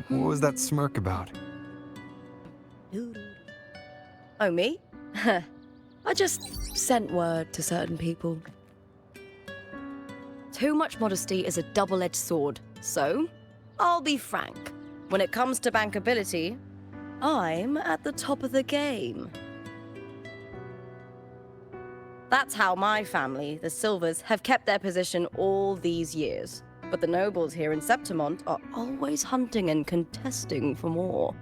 What was that smirk about? Oh, me? I just sent word to certain people. Too much modesty is a double-edged sword, so I'll be frank. When it comes to bankability, I'm at the top of the game. That's how my family, the Silvers, have kept their position all these years. But the nobles here in Septimont are always hunting and contesting for more.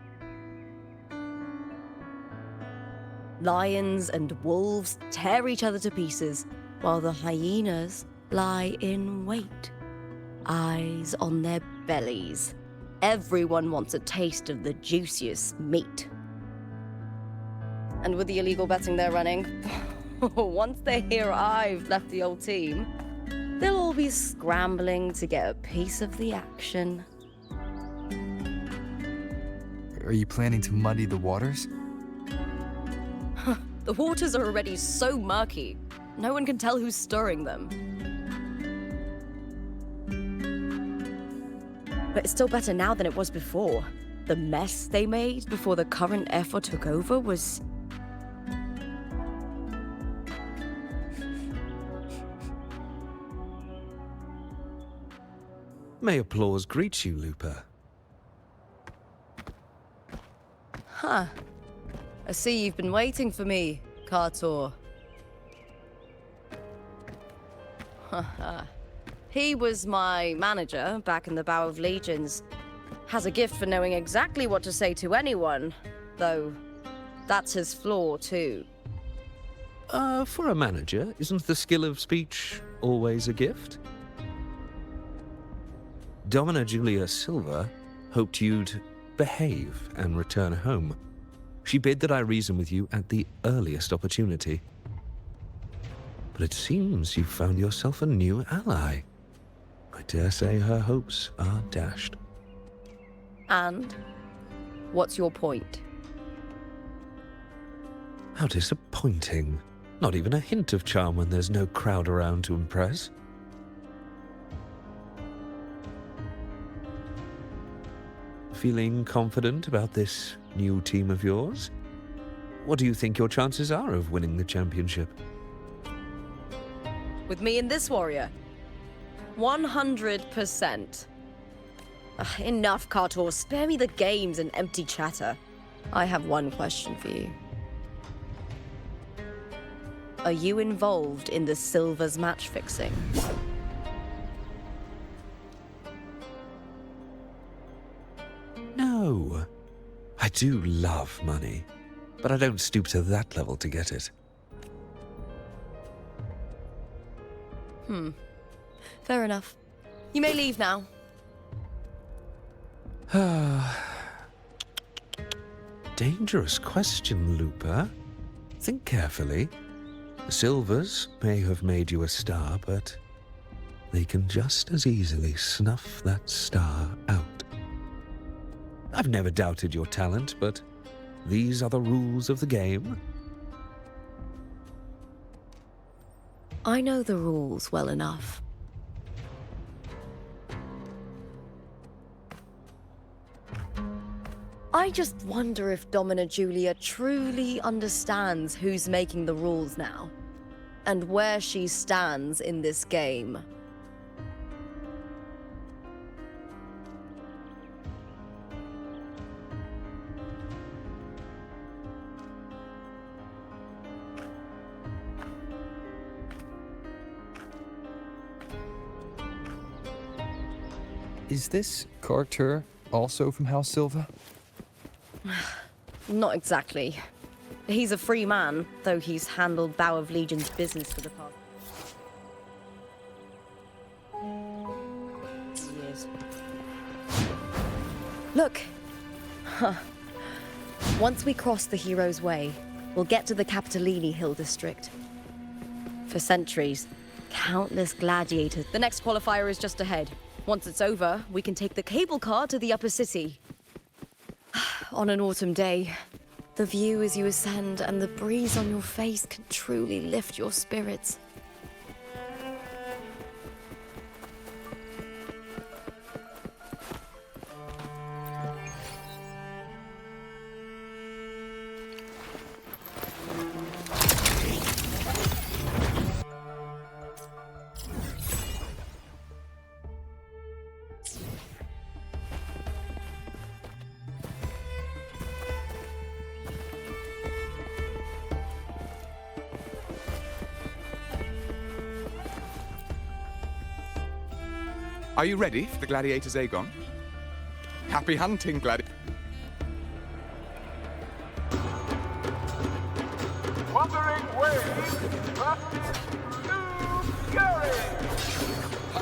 Lions and wolves tear each other to pieces, while the hyenas lie in wait, eyes on their bellies. Everyone wants a taste of the juiciest meat. And with the illegal betting they're running, once they hear I've left the old team, they'll all be scrambling to get a piece of the action. Are you planning to muddy the waters? The waters are already so murky, no one can tell who's stirring them. But it's still better now than it was before. The mess they made before the current effort took over was... May applause greet you, Lupa. Huh. I see you've been waiting for me, Kartor. He was my manager back in the Bow of Legions. Has a gift for knowing exactly what to say to anyone, though that's his flaw too. For a manager, isn't the skill of speech always a gift? Domina Julia Silva hoped you'd behave and return home. She bid that I reason with you at the earliest opportunity. But it seems you've found yourself a new ally. I dare say her hopes are dashed. And? What's your point? How disappointing. Not even a hint of charm when there's no crowd around to impress. Feeling confident about this new team of yours? What do you think your chances are of winning the championship? With me and this warrior? 100%. Enough, Kartor. Spare me the games and empty chatter. I have one question for you. Are you involved in the Silvers match fixing? No. I do love money, but I don't stoop to that level to get it. Fair enough. You may leave now. Dangerous question, Lupa. Think carefully. The Silvers may have made you a star, but they can just as easily snuff that star out. I've never doubted your talent, but these are the rules of the game. I know the rules well enough. I just wonder if Domina Julia truly understands who's making the rules now, and where she stands in this game. Is this Kartor also from House Silva? Not exactly. He's a free man, though he's handled Bow of Legion's business for the past years. Look! Once we cross the Hero's Way, we'll get to the Capitolini Hill district. For centuries, countless gladiators. The next qualifier is just ahead. Once it's over, we can take the cable car to the upper city. On an autumn day, the view as you ascend and the breeze on your face can truly lift your spirits. Are you ready for the gladiators, Aegon? Happy hunting, Wuthering Waves versus New Fury.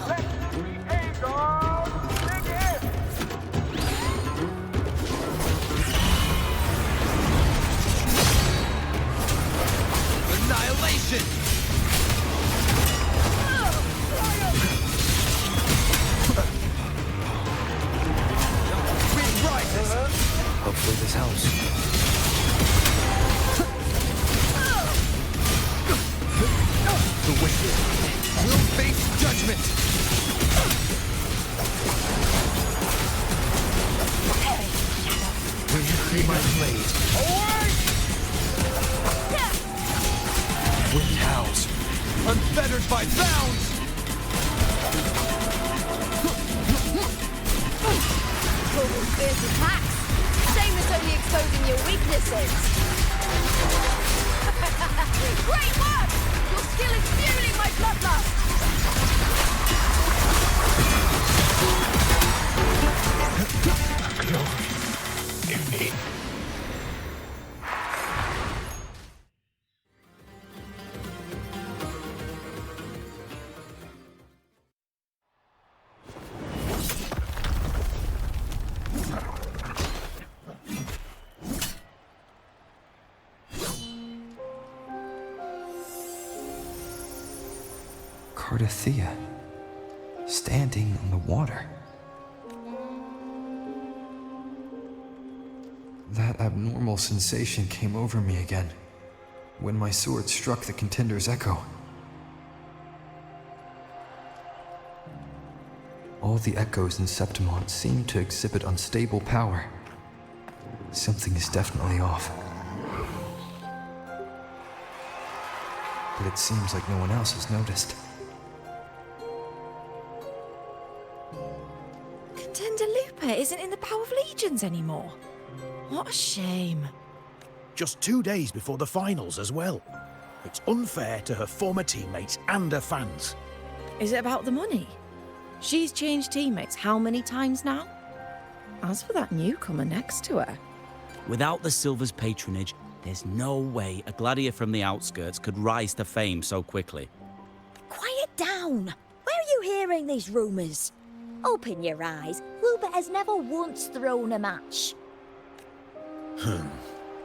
Let the Aegon begin. Annihilation! Wind rises! Hopefully this helps. The wicked will face judgment! Will you free my blade? Wind howls, unfettered by bounds! Total fierce attacks. Same as only exposing your weaknesses. Great work! Your skill is fueling my bloodlust! Cardathea, standing on the water. That abnormal sensation came over me again when my sword struck the contender's echo. All the echoes in Septimont seem to exhibit unstable power. Something is definitely off. But it seems like no one else has noticed. Contender Lupa isn't in the Power of Legions anymore. What a shame. Just 2 days before the finals as well. It's unfair to her former teammates and her fans. Is it about the money? She's changed teammates how many times now? As for that newcomer next to her, Without the Silver's patronage, there's no way a gladiator from the outskirts could rise to fame so quickly. Quiet down! Where are you hearing these rumours? Open your eyes. Lupa has never once thrown a match.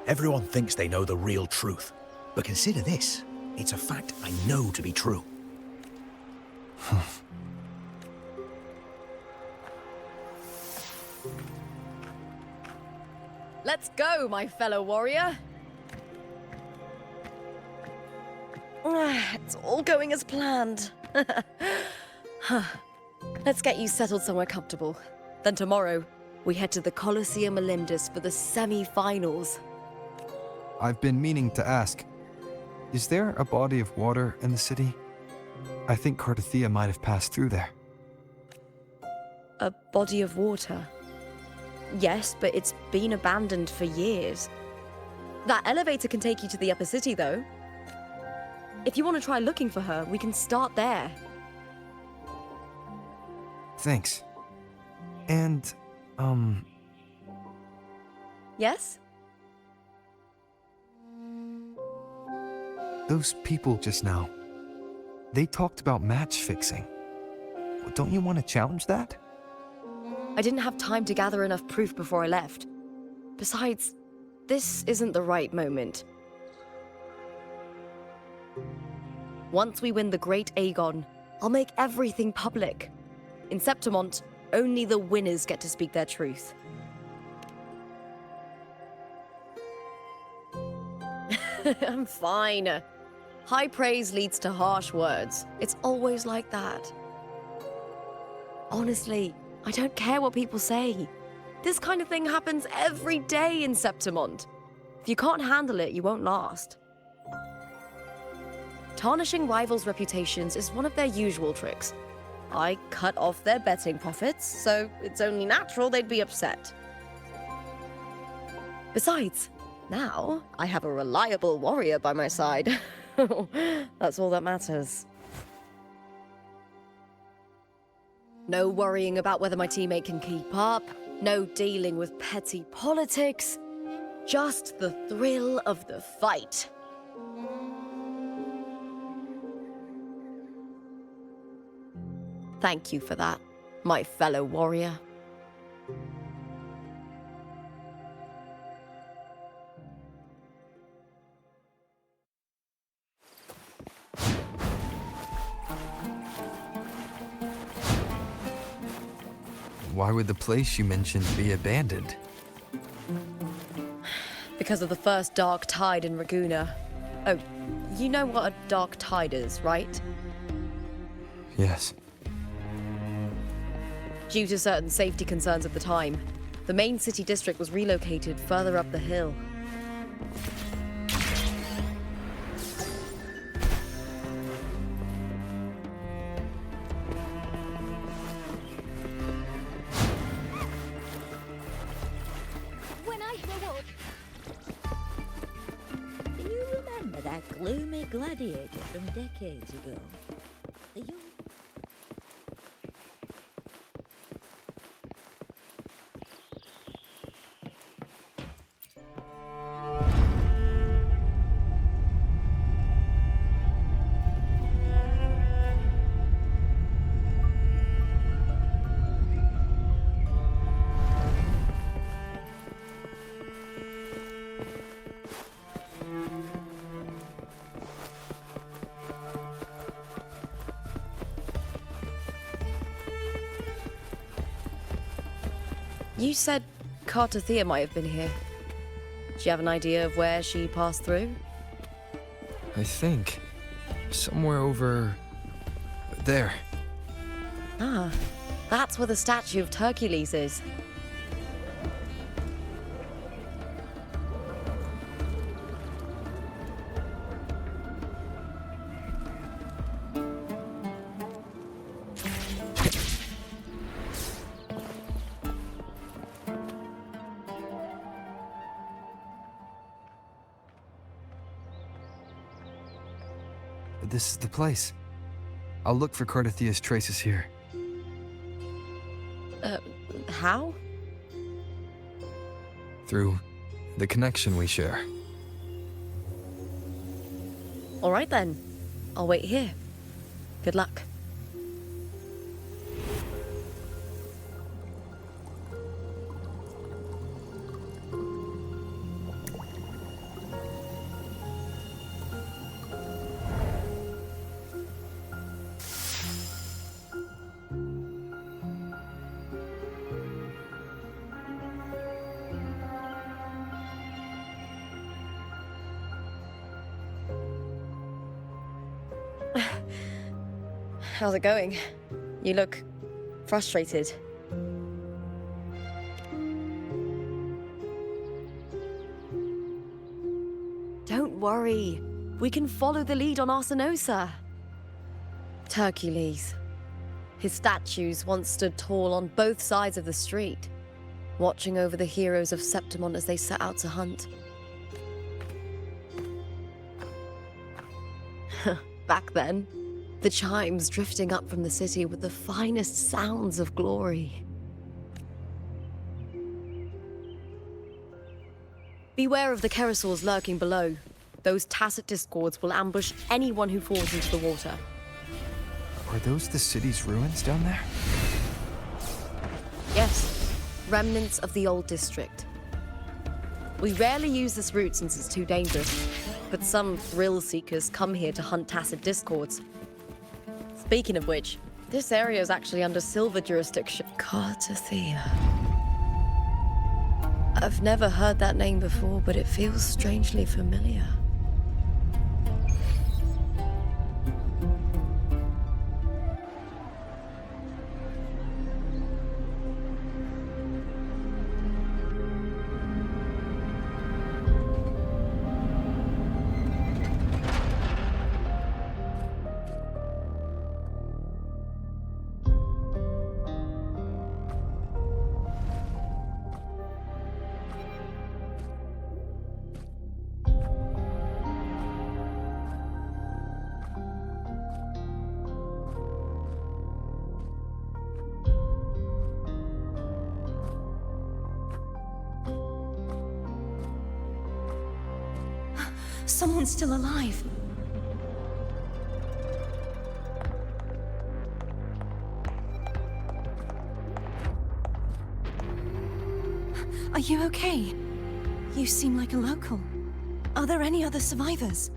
Everyone thinks they know the real truth. But consider this. It's a fact I know to be true. Let's go, my fellow warrior. It's all going as planned. Let's get you settled somewhere comfortable. Then tomorrow, we head to the Colosseum Olympus for the semi-finals. I've been meaning to ask, is there a body of water in the city? I think Cardathea might have passed through there. A body of water? Yes, but it's been abandoned for years. That elevator can take you to the upper city, though. If you want to try looking for her, we can start there. Thanks. And, Yes? those people just now, they talked about match fixing. Don't you want to challenge that? I didn't have time to gather enough proof before I left. Besides, this isn't the right moment. Once we win the Great Aegon, I'll make everything public. In Septimont, only the winners get to speak their truth. I'm fine. High praise leads to harsh words. It's always like that. Honestly, I don't care what people say. This kind of thing happens every day in Septimont. If you can't handle it, you won't last. Tarnishing rivals' reputations is one of their usual tricks. I cut off their betting profits, so it's only natural they'd be upset. Besides, now I have a reliable warrior by my side. That's all that matters. No worrying about whether my teammate can keep up. No dealing with petty politics. Just the thrill of the fight. Thank you for that, my fellow warrior. Why would the place you mentioned be abandoned? Because of the first dark tide in Raguna. Oh, you know what a dark tide is, right? Yes. Due to certain safety concerns at the time, the main city district was relocated further up the hill. When I grow up. Do you remember that gloomy gladiator from decades ago? The young. You said Cartothea might have been here. Do you have an idea of where she passed through? I think. Somewhere over... there. Ah, that's where the statue of Hercules is. This is the place. I'll look for Cartothea's traces here. How? Through the connection we share. All right then. I'll wait here. Good luck. How's it going? You look frustrated. Don't worry. We can follow the lead on Arsinosa. Hercules. His statues once stood tall on both sides of the street, watching over the heroes of Septimon as they set out to hunt. Back then, the chimes drifting up from the city with the finest sounds of glory. Beware of the Kerosaurs lurking below. Those tacit discords will ambush anyone who falls into the water. Are those the city's ruins down there? Yes, remnants of the old district. We rarely use this route since it's too dangerous, but some thrill seekers come here to hunt tacit discords. Speaking of which, this area is actually under Silver jurisdiction. Cartothea. I've never heard that name before, but it feels strangely familiar. Someone's still alive. Are you okay? You seem like a local. Are there any other survivors?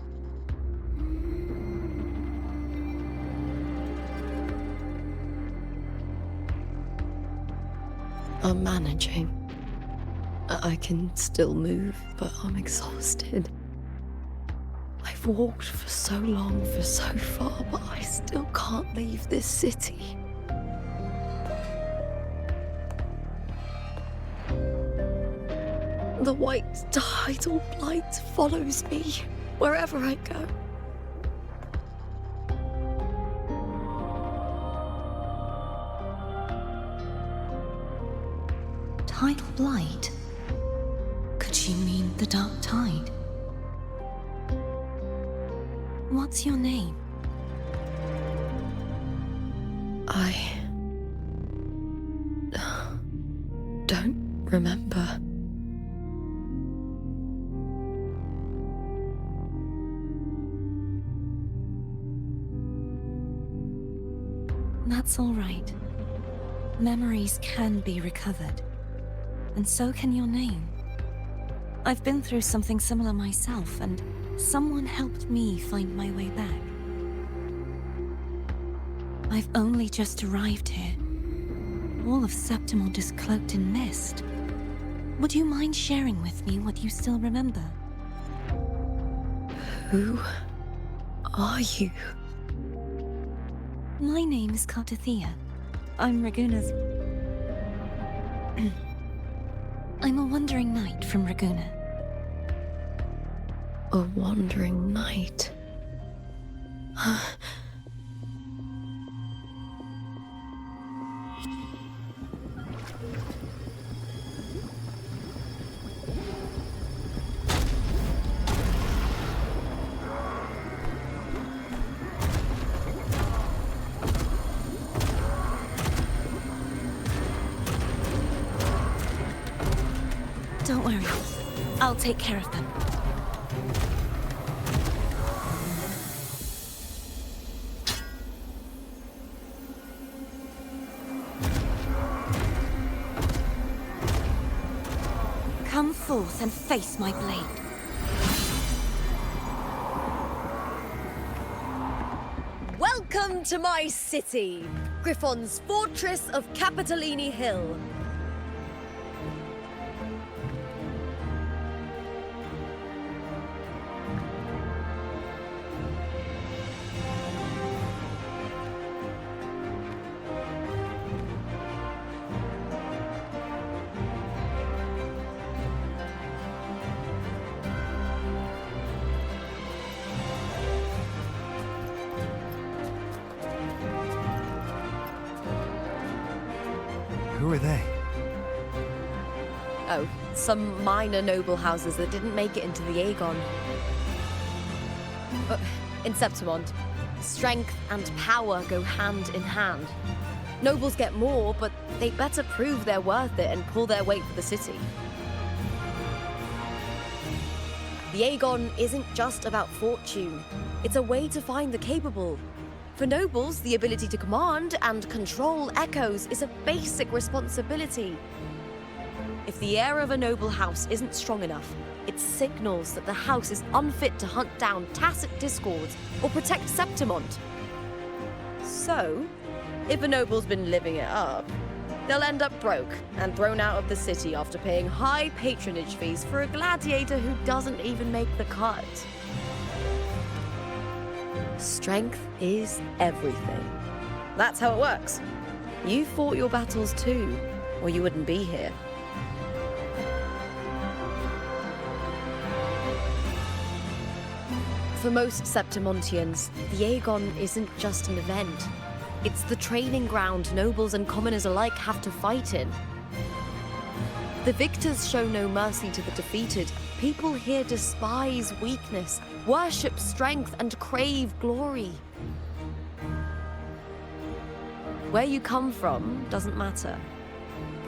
I'm managing. I can still move, but I'm exhausted. I've walked for so long, for so far, but I still can't leave this city. The white tidal blight follows me wherever I go. Tidal blight? Could she mean the dark tide? What's your name? I don't remember. That's all right. Memories can be recovered. And so can your name. I've been through something similar myself, and someone helped me find my way back. I've only just arrived here. All of Septimont is cloaked in mist. Would you mind sharing with me what you still remember? Who are you? My name is Kartathea. I'm Raguna's... I'm a wandering knight from Raguna. A wandering knight. Don't worry. I'll take care of them. Come forth and face my blade. Welcome to my city, Griffon's fortress of Capitolini Hill. Who are they? Oh, some minor noble houses that didn't make it into the Aegon. In Septimont, strength and power go hand in hand. Nobles get more, but they better prove they're worth it and pull their weight for the city. The Aegon isn't just about fortune. It's a way to find the capable. For nobles, the ability to command and control echoes is a basic responsibility. If the heir of a noble house isn't strong enough, it signals that the house is unfit to hunt down tacit discords or protect Septimont. So, if a noble's been living it up, they'll end up broke and thrown out of the city after paying high patronage fees for a gladiator who doesn't even make the cut. Strength is everything. That's how it works. You fought your battles too, or you wouldn't be here. For most Septimontians, the Aegon isn't just an event. It's the training ground nobles and commoners alike have to fight in. The victors show no mercy to the defeated. People here despise weakness, worship strength, and crave glory. Where you come from doesn't matter.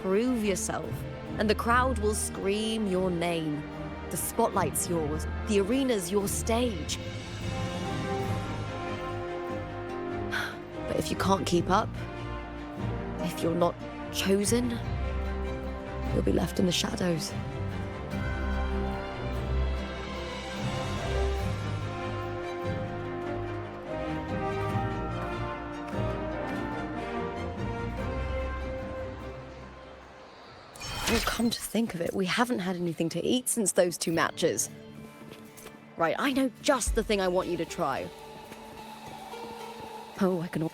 Prove yourself, and the crowd will scream your name. The spotlight's yours. The arena's your stage. But if you can't keep up, if you're not chosen, you'll be left in the shadows. Well, come to think of it, we haven't had anything to eat since those 2 matches. Right, I know just the thing I want you to try. Oh, I can...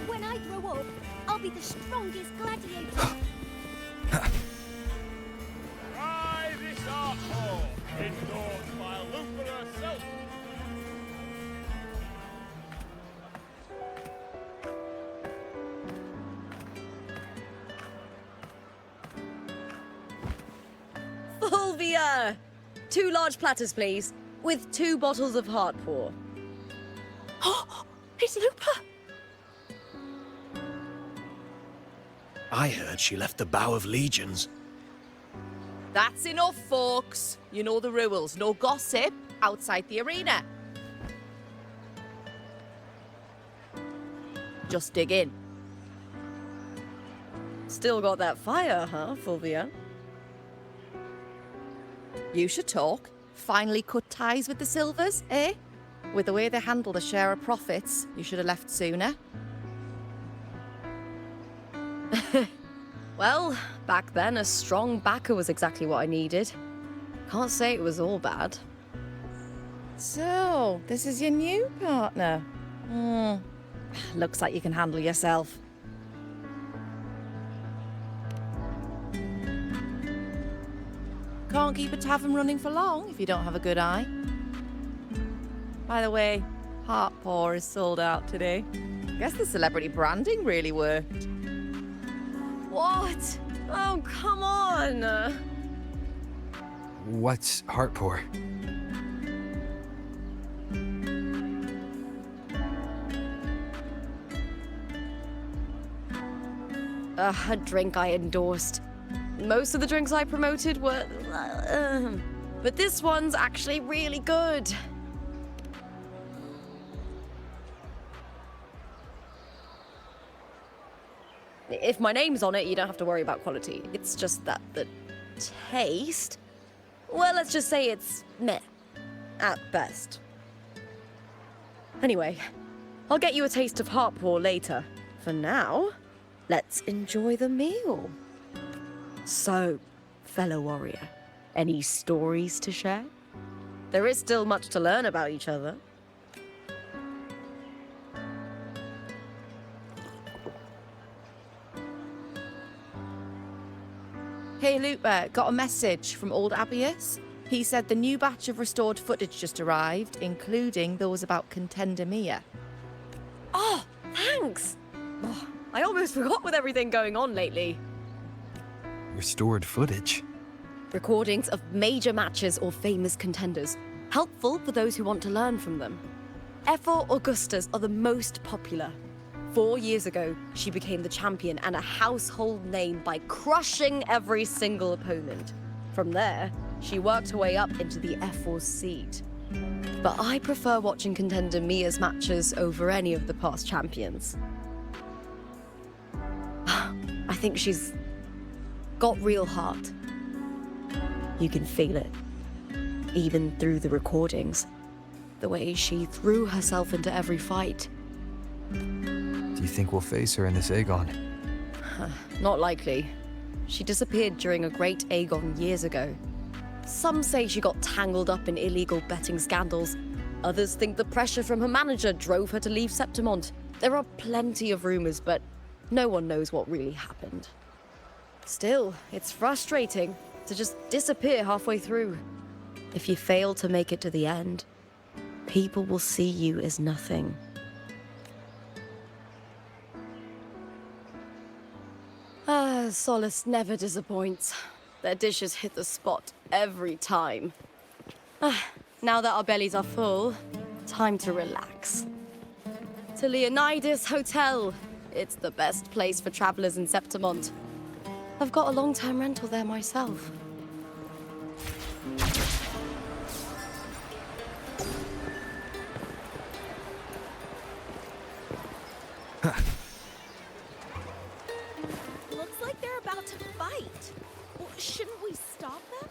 When I grow up, I'll be the strongest gladiator. Try this art form, endorsed by Lupa herself. Fulvia! 2 large platters, please, with 2 bottles of Heartpour. Oh, it's Lupa! I heard she left the Bow of Legions. That's enough, folks. You know the rules. No gossip outside the arena. Just dig in. Still got that fire, huh, Fulvia? You should talk. Finally cut ties with the Silvers, eh? With the way they handled a share of profits, you should have left sooner. Well, back then, a strong backer was exactly what I needed. Can't say it was all bad. So, this is your new partner. Looks like you can handle yourself. Can't keep a tavern running for long if you don't have a good eye. By the way, Heartpour is sold out today. Guess the celebrity branding really worked. What? Oh, come on! What's Heartpour? A drink I endorsed. Most of the drinks I promoted were... but this one's actually really good. If my name's on it, you don't have to worry about quality. It's just that the taste... Well, let's just say it's meh, at best. Anyway, I'll get you a taste of Heartpour later. For now, let's enjoy the meal. So, fellow warrior, any stories to share? There is still much to learn about each other. Hey Lupa, got a message from old Abius. He said the new batch of restored footage just arrived, including those about Contender Mia. Oh, thanks! Oh, I almost forgot with everything going on lately. Restored footage? Recordings of major matches or famous contenders. Helpful for those who want to learn from them. F4 Augustas are the most popular. 4 years ago, she became the champion and a household name by crushing every single opponent. From there, she worked her way up into the F4 seed. But I prefer watching Contender Mia's matches over any of the past champions. I think she's got real heart. You can feel it, even through the recordings. The way she threw herself into every fight. Do you think we'll face her in this Aegon? Not likely. She disappeared during a great Aegon years ago. Some say she got tangled up in illegal betting scandals. Others think the pressure from her manager drove her to leave Septimont. There are plenty of rumors, but no one knows what really happened. Still, it's frustrating to just disappear halfway through. If you fail to make it to the end, people will see you as nothing. Solace never disappoints. Their dishes hit the spot every time. Now that our bellies are full, time to relax. To Leonidas Hotel. It's the best place for travelers in Septimont. I've got a long-term rental there myself. Looks like they're about to fight. Well, shouldn't we stop them?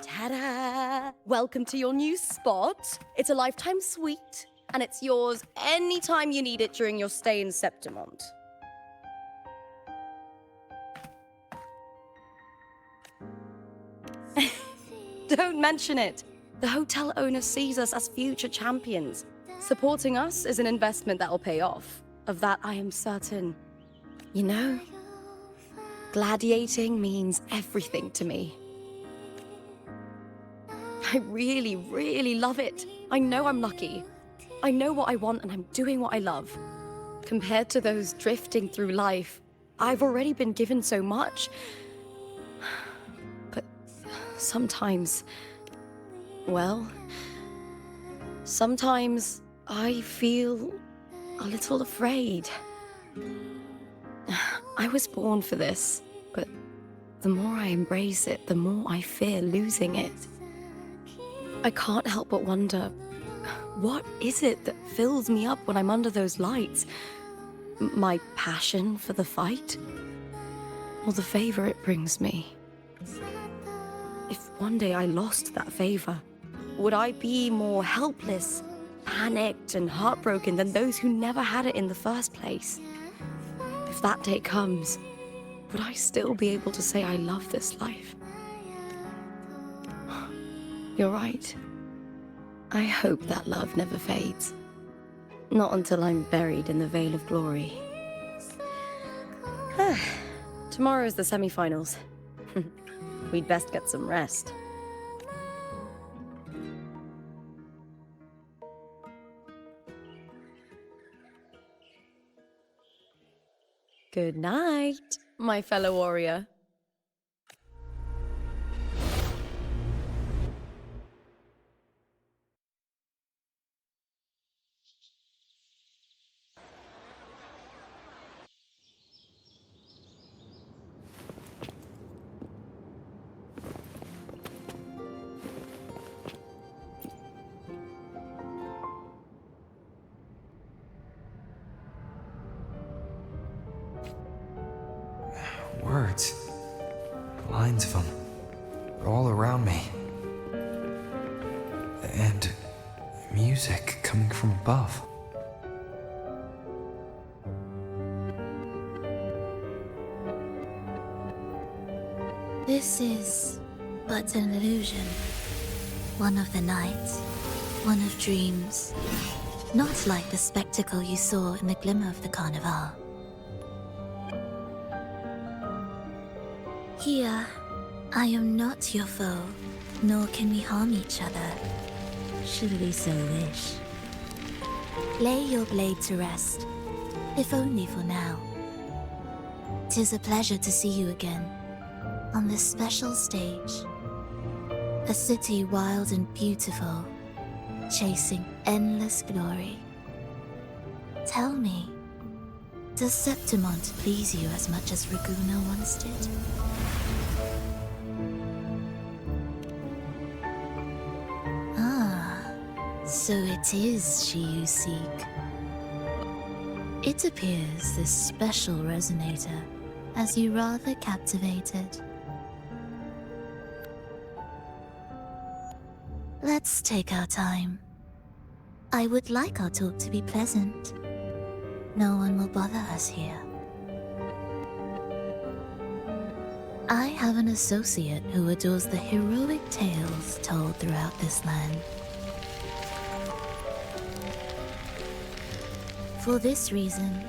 Ta-da! Welcome to your new spot. It's a lifetime suite, and it's yours anytime you need it during your stay in Septimont. Don't mention it. The hotel owner sees us as future champions. Supporting us is an investment that'll pay off. Of that, I am certain. You know, gladiating means everything to me. I really, really love it. I know I'm lucky. I know what I want and I'm doing what I love. Compared to those drifting through life, I've already been given so much. But sometimes, well, sometimes I feel a little afraid. I was born for this, but the more I embrace it, the more I fear losing it. I can't help but wonder, what is it that fills me up when I'm under those lights? My passion for the fight? Or the favor it brings me? If one day I lost that favor, would I be more helpless, panicked, and heartbroken than those who never had it in the first place? If that day comes, would I still be able to say I love this life? You're right. I hope that love never fades. Not until I'm buried in the veil of glory. Tomorrow is the semi-finals. We'd best get some rest. Good night, my fellow warrior. Words. Lines of them. They're all around me. And music coming from above. This is but an illusion. One of the nights, one of dreams. Not like the spectacle you saw in the glimmer of the carnival. Here, I am not your foe, nor can we harm each other, should we so wish. Lay your blade to rest, if only for now. 'Tis a pleasure to see you again, on this special stage. A city wild and beautiful, chasing endless glory. Tell me, does Septimont please you as much as Raguna once did? So it is she you seek. It appears this special resonator has you rather captivated. Let's take our time. I would like our talk to be pleasant. No one will bother us here. I have an associate who adores the heroic tales told throughout this land. For this reason,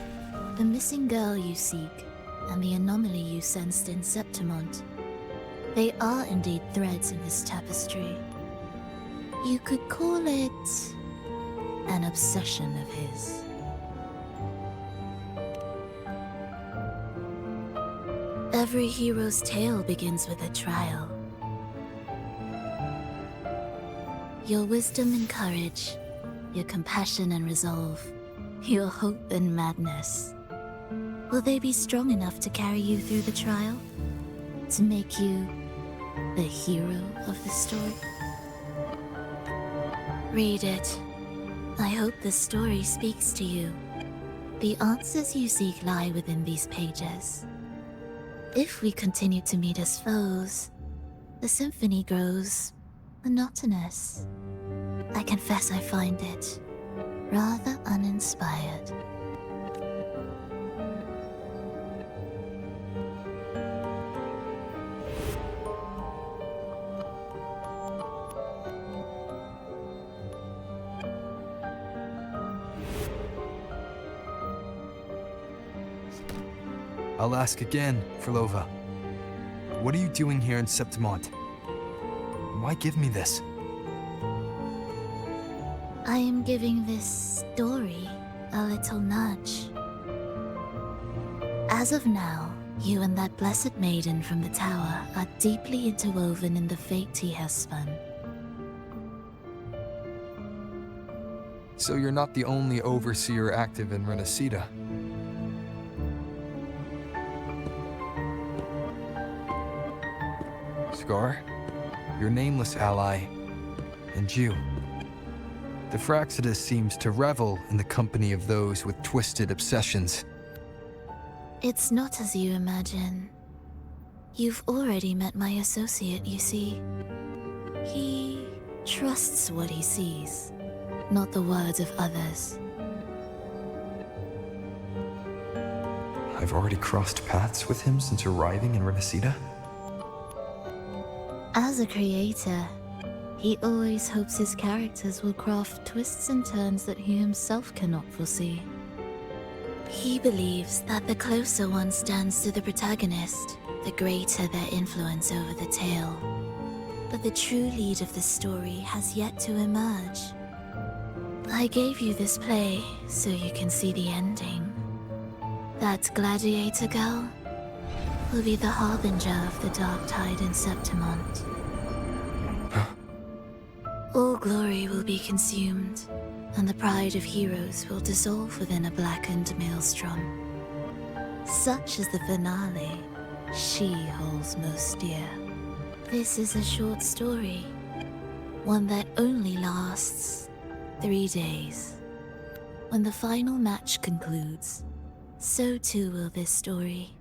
the missing girl you seek and the anomaly you sensed in Septimont, they are indeed threads in this tapestry. You could call it an obsession of his. Every hero's tale begins with a trial. Your wisdom and courage, your compassion and resolve, your hope and madness. Will they be strong enough to carry you through the trial? To make you the hero of the story? Read it. I hope the story speaks to you. The answers you seek lie within these pages. If we continue to meet as foes, the symphony grows monotonous. I confess I find it rather uninspired. I'll ask again, Frolova. What are you doing here in Septimont? Why give me this? I am giving this story a little nudge. As of now, you and that blessed maiden from the tower are deeply interwoven in the fate he has spun. So you're not the only overseer active in Renacida. Scar, your nameless ally, and you. The Fraxidus seems to revel in the company of those with twisted obsessions. It's not as you imagine. You've already met my associate, you see. He trusts what he sees, not the words of others. I've already crossed paths with him since arriving in Renacida. As a creator, he always hopes his characters will craft twists and turns that he himself cannot foresee. He believes that the closer one stands to the protagonist, the greater their influence over the tale. But the true lead of the story has yet to emerge. I gave you this play so you can see the ending. That gladiator girl will be the harbinger of the dark tide in Septimont. All glory will be consumed, and the pride of heroes will dissolve within a blackened maelstrom. Such is the finale she holds most dear. This is a short story, one that only lasts 3 days. When the final match concludes, so too will this story.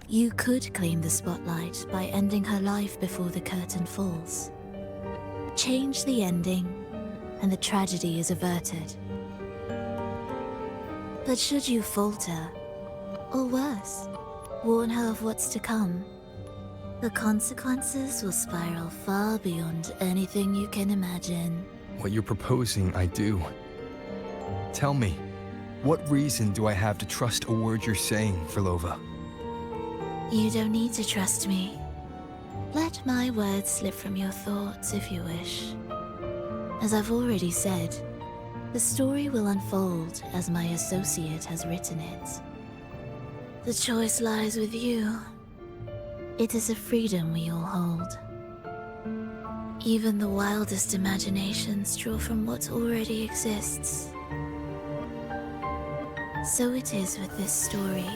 You could claim the spotlight by ending her life before the curtain falls. Change the ending, and the tragedy is averted. But should you falter, or worse, warn her of what's to come, the consequences will spiral far beyond anything you can imagine. What you're proposing, I do. Tell me, what reason do I have to trust a word you're saying, Frolova? You don't need to trust me. Let my words slip from your thoughts if you wish. As I've already said, the story will unfold as my associate has written it. The choice lies with you. It is a freedom we all hold. Even the wildest imaginations draw from what already exists. So it is with this story.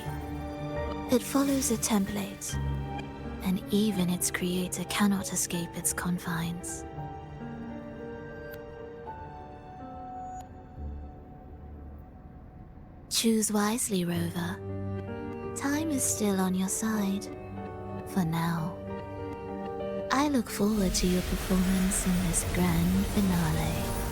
It follows a template, and even its creator cannot escape its confines. Choose wisely, Rover. Time is still on your side. For now. I look forward to your performance in this grand finale.